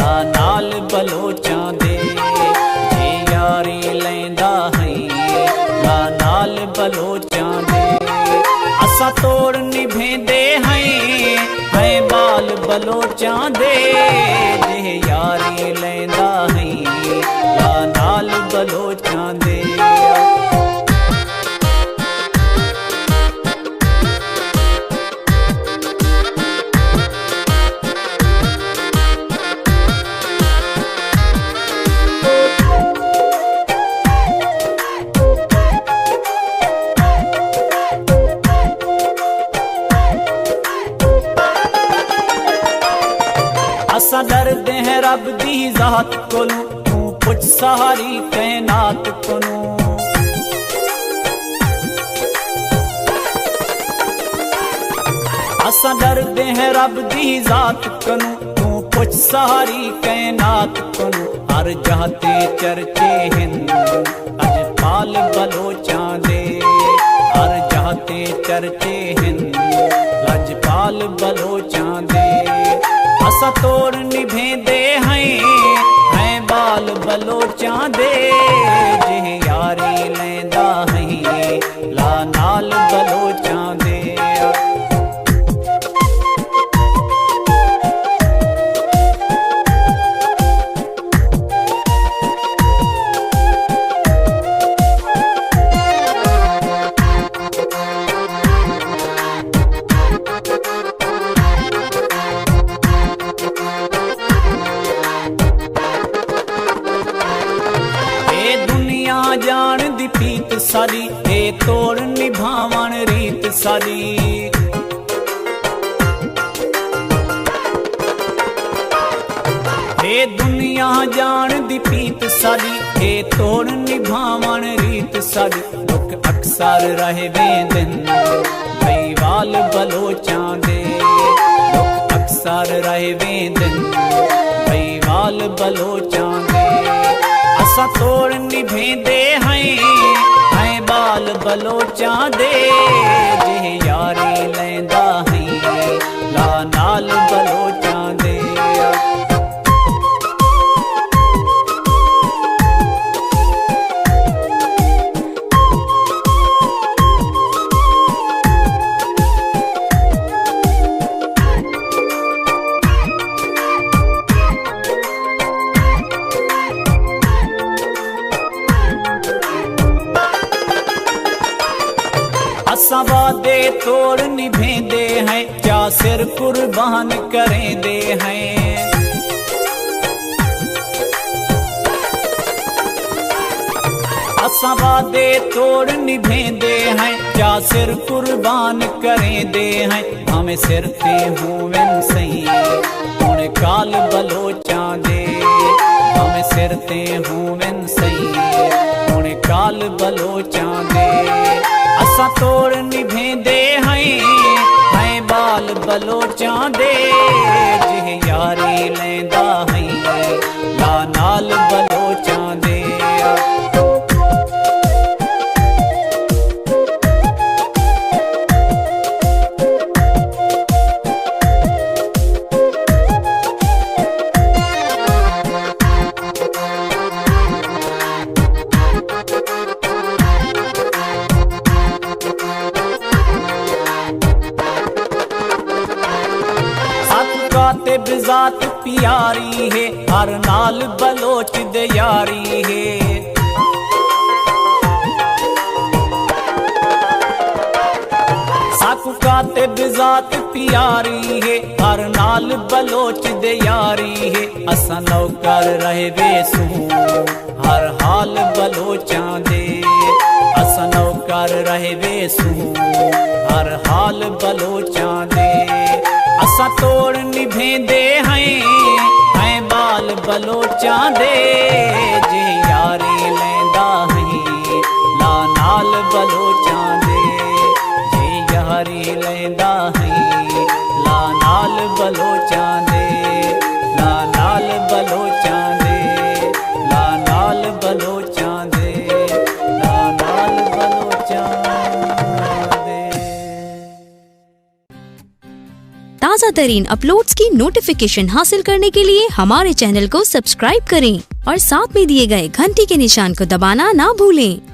ला नाल बलोचां दे जे यारी लैंदा है ला नाल बलोचां दे असा तोड़ निभेंदे हैं बाल बलोचां दे जे यारी लैंदा है ला नाल बलोचां दे असा डरदे हैं रब दी जात कोलू तू पुछ सारी कैनात कोनू असा डरदे हैं रब दी जात कोनू तू पुछ सारी कैनात कोनू हर जाते चर्चे हिंद अज पाल बलोचां दे हर जाते चर्चे हिंद लजपाल बलोचां दे असा तोड़ निभेंदे हैं बाल बलोचां दे जे यारी लैंदा है ला नाल बलोचां दे जान दी पीत सारी ए तोड़ निभावन रीत सारी ए दुनिया जान दी पीत सारी ए तोड़ निभावन रीत सारी दुख अक्सर रहे वेंदन भई वाल बलोचां दे दुख अक्सर रहे वेंदन भई वाल बलोचां दे असा तोड़ निभेंदे हैं बाल बलोचां दे जे यारी लैंदा है ला नाल बलोचां दे असा वादे तोड़ निभेंदे हैं क्या सिर कुर्बान करेंदे हैं असा वादे तोड़ निभेंदे हैं क्या सिर कुर्बान करेंदे हैं हमें सिर ते होवन सही हुण काल बलोचां दे हमें सिर ते होवन सही हुण काल बलोचां दे असा तोड़ निभेंदे हैं बाल बलोचां दे जे यारी लैंदा है ला नाल बलोचां दे ते बिजात प्यारी है हर नाल बलोच दे यारी है साकू का ते बिजात प्यारी है हर नाल बलोच दे यारी है असा नौकर रहे बेसू हर हाल बलोचां दे असा नौकर रहे बेसू हर हाल बलोचां दे असा तोड़ निभेंदे हैं बाल बलोचां दे जे यारी लैंदा है ला नाल बलोचां दे जे यारी लैंदा है ला नाल बलोचां दे ला नाल बलोचां दे ला नाल बलोचां दे ला नाल बलोचां दे। ताज़ा ताज़ा तरीन अपलोड्स की नोटिफिकेशन हासिल करने के लिए हमारे चैनल को सब्सक्राइब करें और साथ में दिए गए घंटी के निशान को दबाना ना भूलें।